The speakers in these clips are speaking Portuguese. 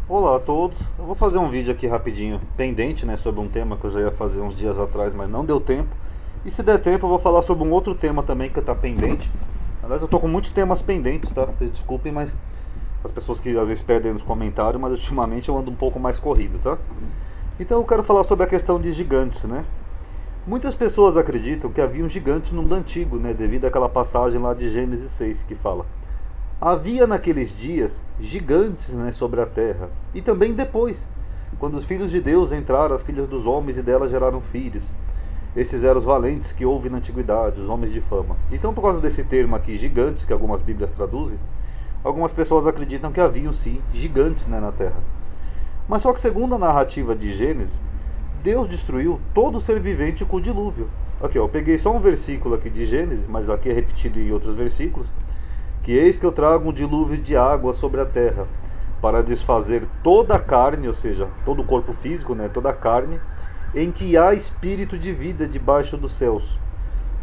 Olá a todos, eu vou fazer um vídeo aqui rapidinho, pendente, né, sobre um tema que eu já ia fazer uns dias atrás, mas não deu tempo. E se der tempo eu vou falar sobre um outro tema também que tá pendente. Aliás, eu tô com muitos temas pendentes, tá? Vocês desculpem, mas as pessoas que às vezes perdem nos comentários, mas ultimamente eu ando um pouco mais corrido, tá? Então eu quero falar sobre a questão de gigantes, né? Muitas pessoas acreditam que haviam gigantes no mundo antigo, né, devido àquela passagem lá de Gênesis 6 que fala: havia naqueles dias gigantes, né, sobre a terra, e também depois, quando os filhos de Deus entraram, as filhas dos homens e delas geraram filhos. Estes eram os valentes que houve na antiguidade, os homens de fama. Então, por causa desse termo aqui, gigantes, que algumas bíblias traduzem, algumas pessoas acreditam que haviam sim gigantes, né, na terra. Mas só que segundo a narrativa de Gênesis, Deus destruiu todo ser vivente com o dilúvio. Aqui, ó, eu peguei só um versículo aqui de Gênesis, mas aqui é repetido em outros versículos. Que eis que eu trago um dilúvio de água sobre a terra, para desfazer toda a carne, ou seja, todo o corpo físico, né, toda a carne, em que há espírito de vida debaixo dos céus.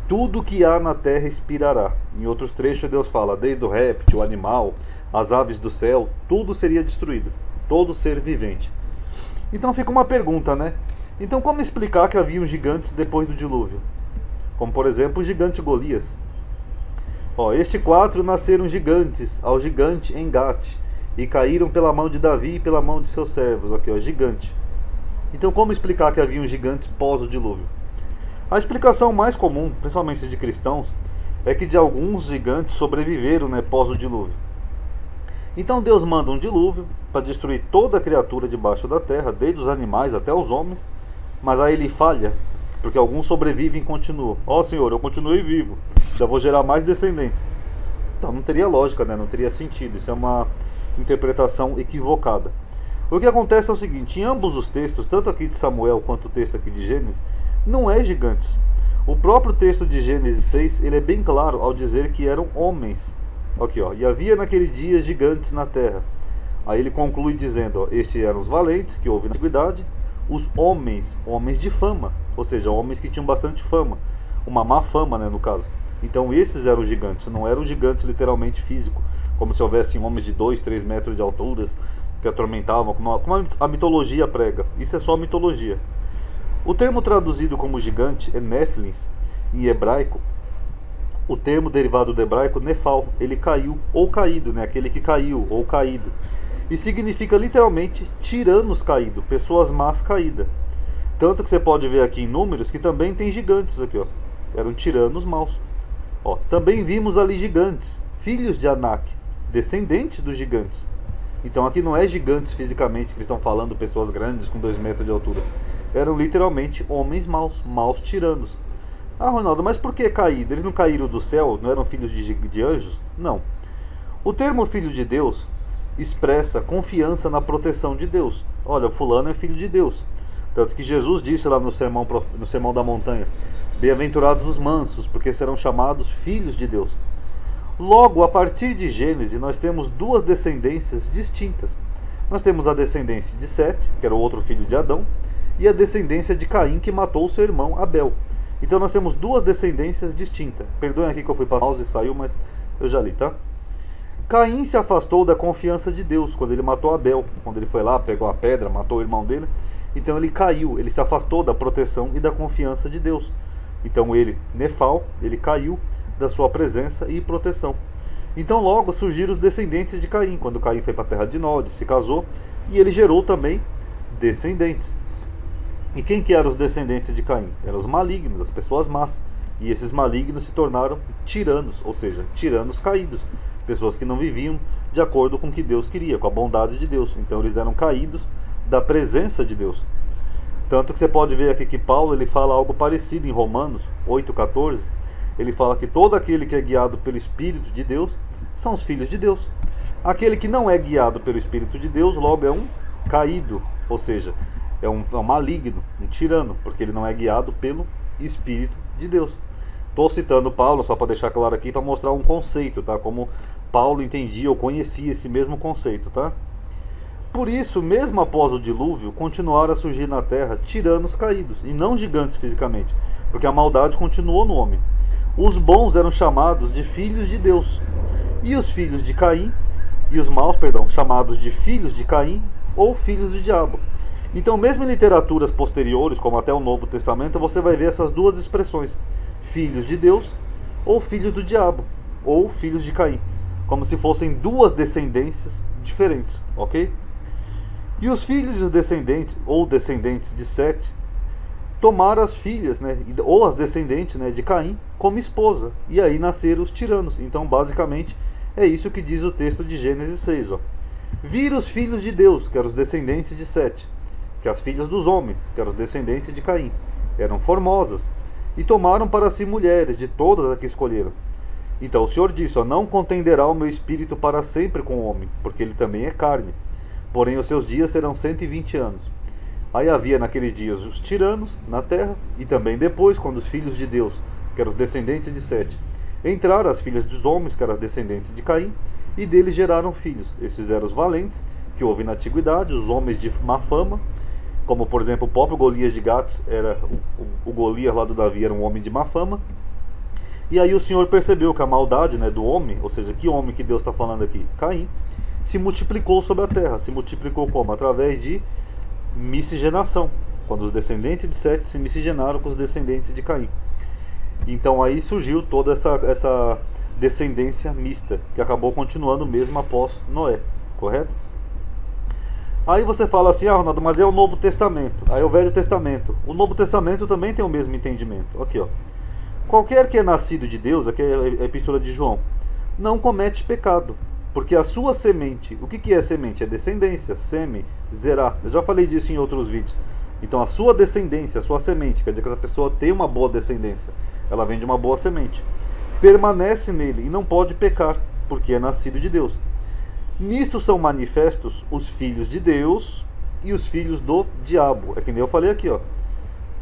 Tudo que há na terra expirará. Em outros trechos Deus fala, desde o réptil, o animal, as aves do céu, tudo seria destruído, todo ser vivente. Então fica uma pergunta, né? Então como explicar que haviam gigantes depois do dilúvio? Como por exemplo o gigante Golias. Este quatro nasceram gigantes, ao gigante Engate, e caíram pela mão de Davi e pela mão de seus servos. Aqui, ó, gigante. Então, como explicar que haviam gigantes pós o dilúvio? A explicação mais comum, principalmente de cristãos, é que de alguns gigantes sobreviveram, né, pós o dilúvio. Então Deus manda um dilúvio para destruir toda a criatura debaixo da terra, desde os animais até os homens, mas aí ele falha, porque alguns sobrevivem e continuam. Senhor, eu continuei vivo, já vou gerar mais descendentes. Então não teria lógica, né? Não teria sentido. Isso é uma interpretação equivocada. O que acontece é o seguinte: em ambos os textos, tanto aqui de Samuel quanto o texto aqui de Gênesis, não é gigantes. O próprio texto de Gênesis 6, ele é bem claro ao dizer que eram homens. Aqui, ó, e havia naquele dia gigantes na terra. Aí ele conclui dizendo, ó, estes eram os valentes que houve na antiguidade, os homens, homens de fama, ou seja, homens que tinham bastante fama, uma má fama, né, no caso. Então esses eram gigantes, não eram gigantes literalmente físico, como se houvessem homens de 2, 3 metros de altura que atormentavam, como a mitologia prega. Isso é só mitologia. O termo traduzido como gigante é Néfilins, em hebraico. O termo derivado do hebraico Nefal, ele caiu ou caído, né, aquele que caiu ou caído. E significa literalmente tiranos caídos, pessoas más caídas. Tanto que você pode ver aqui em Números que também tem gigantes aqui, ó. Eram tiranos maus. Também vimos ali gigantes, filhos de Anak, descendentes dos gigantes. Então aqui não é gigantes fisicamente que eles estão falando, pessoas grandes com 2 metros de altura. Eram literalmente homens maus, maus tiranos. Ronaldo, mas por que caído? Eles não caíram do céu? Não eram filhos de anjos? Não. O termo filho de Deus expressa confiança na proteção de Deus. Olha, fulano é filho de Deus. Tanto que Jesus disse lá no Sermão da Montanha: bem-aventurados os mansos, porque serão chamados filhos de Deus. Logo, a partir de Gênesis, nós temos duas descendências distintas. Nós temos a descendência de Sete, que era o outro filho de Adão, e a descendência de Caim, que matou o seu irmão Abel. Então nós temos duas descendências distintas. Perdoem aqui que eu fui para pausa e saiu, mas eu já li, tá? Caim se afastou da confiança de Deus quando ele matou Abel. Quando ele foi lá, pegou a pedra, matou o irmão dele. Então ele caiu, ele se afastou da proteção e da confiança de Deus. Então ele, Nefal, ele caiu da sua presença e proteção. Então logo surgiram os descendentes de Caim. Quando Caim foi para a terra de Nod, se casou, e ele gerou também descendentes. E quem que eram os descendentes de Caim? Eram os malignos, as pessoas más. E esses malignos se tornaram tiranos, ou seja, tiranos caídos. Pessoas que não viviam de acordo com o que Deus queria, com a bondade de Deus. Então eles eram caídos da presença de Deus. Tanto que você pode ver aqui que Paulo ele fala algo parecido em Romanos 8,14. Ele fala que todo aquele que é guiado pelo Espírito de Deus são os filhos de Deus. Aquele que não é guiado pelo Espírito de Deus, logo é um caído, ou seja, é um maligno, um tirano, porque ele não é guiado pelo Espírito de Deus. Estou citando Paulo só para deixar claro aqui, para mostrar um conceito, tá? Como Paulo entendia ou conhecia esse mesmo conceito, tá? Por isso, mesmo após o dilúvio, continuaram a surgir na terra tiranos caídos, e não gigantes fisicamente, porque a maldade continuou no homem. Os bons eram chamados de filhos de Deus, e os filhos de Caim, e os maus, chamados de filhos de Caim, ou filhos do diabo. Então, mesmo em literaturas posteriores, como até o Novo Testamento, você vai ver essas duas expressões: filhos de Deus ou filhos do diabo, ou filhos de Caim, como se fossem duas descendências diferentes, ok? E os filhos e os descendentes, ou descendentes de Sete, tomaram as filhas, né, ou as descendentes, né, de Caim como esposa, e aí nasceram os tiranos. Então, basicamente, é isso que diz o texto de Gênesis 6. Ó. Viram os filhos de Deus, que eram os descendentes de Sete, que as filhas dos homens, que eram os descendentes de Caim, eram formosas, e tomaram para si mulheres, de todas as que escolheram. Então o Senhor disse: ó, não contenderá o meu espírito para sempre com o homem, porque ele também é carne, porém os seus dias serão 120 anos. Aí havia naqueles dias os tiranos na terra, e também depois, quando os filhos de Deus, que eram os descendentes de Sete, entraram as filhas dos homens, que eram as descendentes de Caim, e deles geraram filhos. Esses eram os valentes, que houve na antiguidade, os homens de má fama, como por exemplo o próprio Golias de Gatos, era o Golias lá do Davi era um homem de má fama. E aí o Senhor percebeu que a maldade, né, do homem, ou seja, que homem que Deus está falando aqui? Caim, se multiplicou sobre a terra. Se multiplicou como? Através de miscigenação, quando os descendentes de Sete se miscigenaram com os descendentes de Caim. Então aí surgiu toda essa descendência mista, que acabou continuando mesmo após Noé, correto? Aí você fala assim: ah, Ronaldo, mas é o Novo Testamento. Aí o Velho Testamento. O Novo Testamento também tem o mesmo entendimento. Aqui, ó. Qualquer que é nascido de Deus, aqui é a epístola de João, não comete pecado, porque a sua semente, o que é semente? É descendência, seme, zerá. Eu já falei disso em outros vídeos. Então a sua descendência, a sua semente, quer dizer que essa pessoa tem uma boa descendência, ela vem de uma boa semente, permanece nele e não pode pecar, porque é nascido de Deus. Nisto são manifestos os filhos de Deus e os filhos do diabo. É que nem eu falei aqui, ó.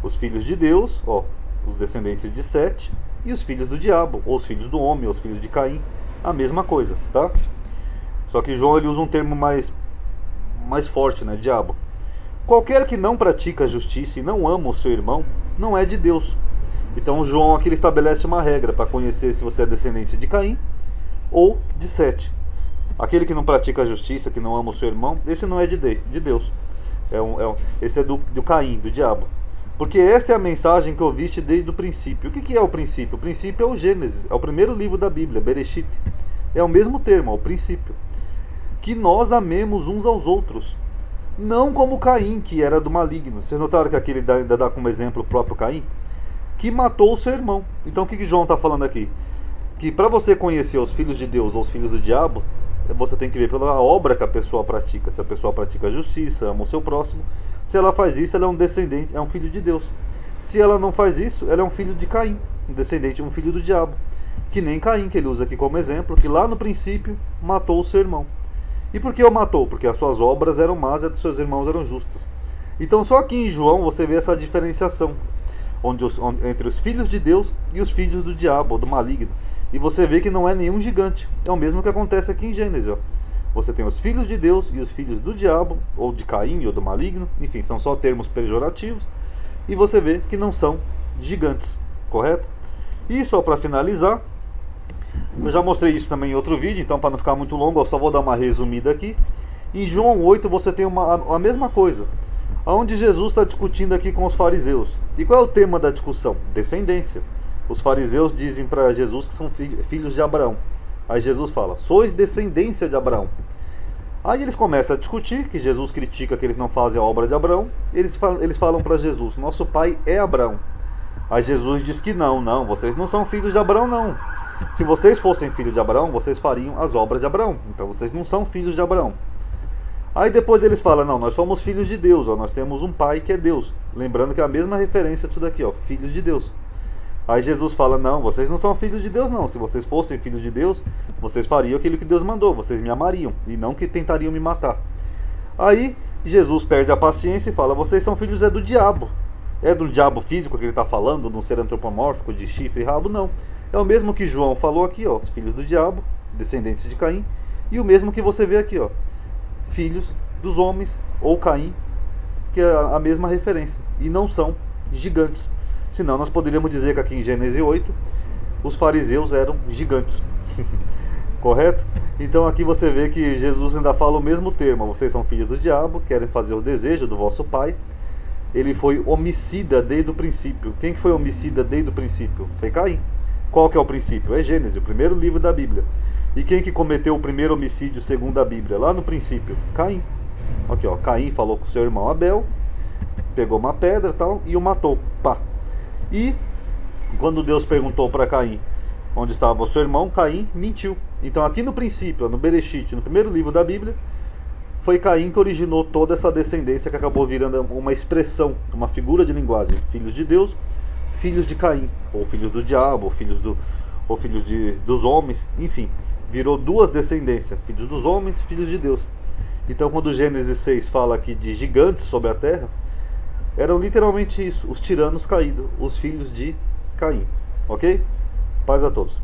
Os filhos de Deus, ó, os descendentes de Sete, e os filhos do diabo, ou os filhos do homem, ou os filhos de Caim, a mesma coisa, tá? Só que João ele usa um termo mais forte, né? Diabo. Qualquer que não pratica a justiça e não ama o seu irmão, não é de Deus. Então João aqui ele estabelece uma regra para conhecer se você é descendente de Caim ou de Sete. Aquele que não pratica a justiça, que não ama o seu irmão, esse não é de Deus. Esse é do Caim, do diabo. Porque esta é a mensagem que ouviste desde o princípio. O que é o princípio? O princípio é o Gênesis, é o primeiro livro da Bíblia, Bereshit. É o mesmo termo, é o princípio. Que nós amemos uns aos outros. Não como Caim, que era do maligno. Vocês notaram que aqui ele ainda dá como exemplo o próprio Caim? Que matou o seu irmão. Então o que João está falando aqui? Que para você conhecer os filhos de Deus ou os filhos do diabo, você tem que ver pela obra que a pessoa pratica. Se a pessoa pratica a justiça, ama o seu próximo. Se ela faz isso, ela é um descendente, é um filho de Deus. Se ela não faz isso, ela é um filho de Caim, um descendente, um filho do diabo. Que nem Caim, que ele usa aqui como exemplo, que lá no princípio matou o seu irmão. E por que o matou? Porque as suas obras eram más e as dos seus irmãos eram justas. Então só aqui em João você vê essa diferenciação entre os filhos de Deus e os filhos do diabo, ou do maligno. E você vê que não é nenhum gigante. É o mesmo que acontece aqui em Gênesis. Ó. Você tem os filhos de Deus e os filhos do diabo, ou de Caim, ou do maligno. Enfim, são só termos pejorativos. E você vê que não são gigantes, correto? E só para finalizar, eu já mostrei isso também em outro vídeo, então para não ficar muito longo, eu só vou dar uma resumida aqui. Em João 8 você tem a mesma coisa, onde Jesus está discutindo aqui com os fariseus. E qual é o tema da discussão? Descendência. Os fariseus dizem para Jesus que são filhos de Abraão. Aí Jesus fala: sois descendência de Abraão. Aí eles começam a discutir, que Jesus critica que eles não fazem a obra de Abraão. Eles falam para Jesus: nosso pai é Abraão. Aí Jesus diz que não, vocês não são filhos de Abraão não. Se vocês fossem filhos de Abraão, vocês fariam as obras de Abraão. Então vocês não são filhos de Abraão. Aí depois eles falam: não, nós somos filhos de Deus, ó, nós temos um pai que é Deus. Lembrando que é a mesma referência disso daqui, ó, filhos de Deus. Aí Jesus fala: não, vocês não são filhos de Deus não. Se vocês fossem filhos de Deus, vocês fariam aquilo que Deus mandou, vocês me amariam, e não que tentariam me matar. Aí Jesus perde a paciência e fala: vocês são filhos do diabo. É do diabo físico que ele está falando, de um ser antropomórfico, de chifre e rabo? Não. É o mesmo que João falou aqui, ó, os filhos do diabo, descendentes de Caim, e o mesmo que você vê aqui, ó, filhos dos homens, ou Caim, que é a mesma referência, e não são gigantes. Senão nós poderíamos dizer que aqui em Gênesis 8, os fariseus eram gigantes. Correto? Então aqui você vê que Jesus ainda fala o mesmo termo. Vocês são filhos do diabo, querem fazer o desejo do vosso pai. Ele foi homicida desde o princípio. Quem que foi homicida desde o princípio? Foi Caim. Qual que é o princípio? É Gênesis, o primeiro livro da Bíblia. E quem que cometeu o primeiro homicídio segundo a Bíblia? Lá no princípio, Caim. Aqui, ó, Caim falou com seu irmão Abel, pegou uma pedra e tal, e o matou. Pá. E quando Deus perguntou para Caim onde estava o seu irmão, Caim mentiu. Então aqui no princípio, no Bereshit, no primeiro livro da Bíblia, foi Caim que originou toda essa descendência que acabou virando uma expressão, uma figura de linguagem. Filhos de Deus, filhos de Caim, ou filhos do diabo, ou filhos dos homens, enfim. Virou duas descendências, filhos dos homens e filhos de Deus. Então quando Gênesis 6 fala aqui de gigantes sobre a terra, eram literalmente isso, os tiranos caídos, os filhos de Caim. Ok? Paz a todos.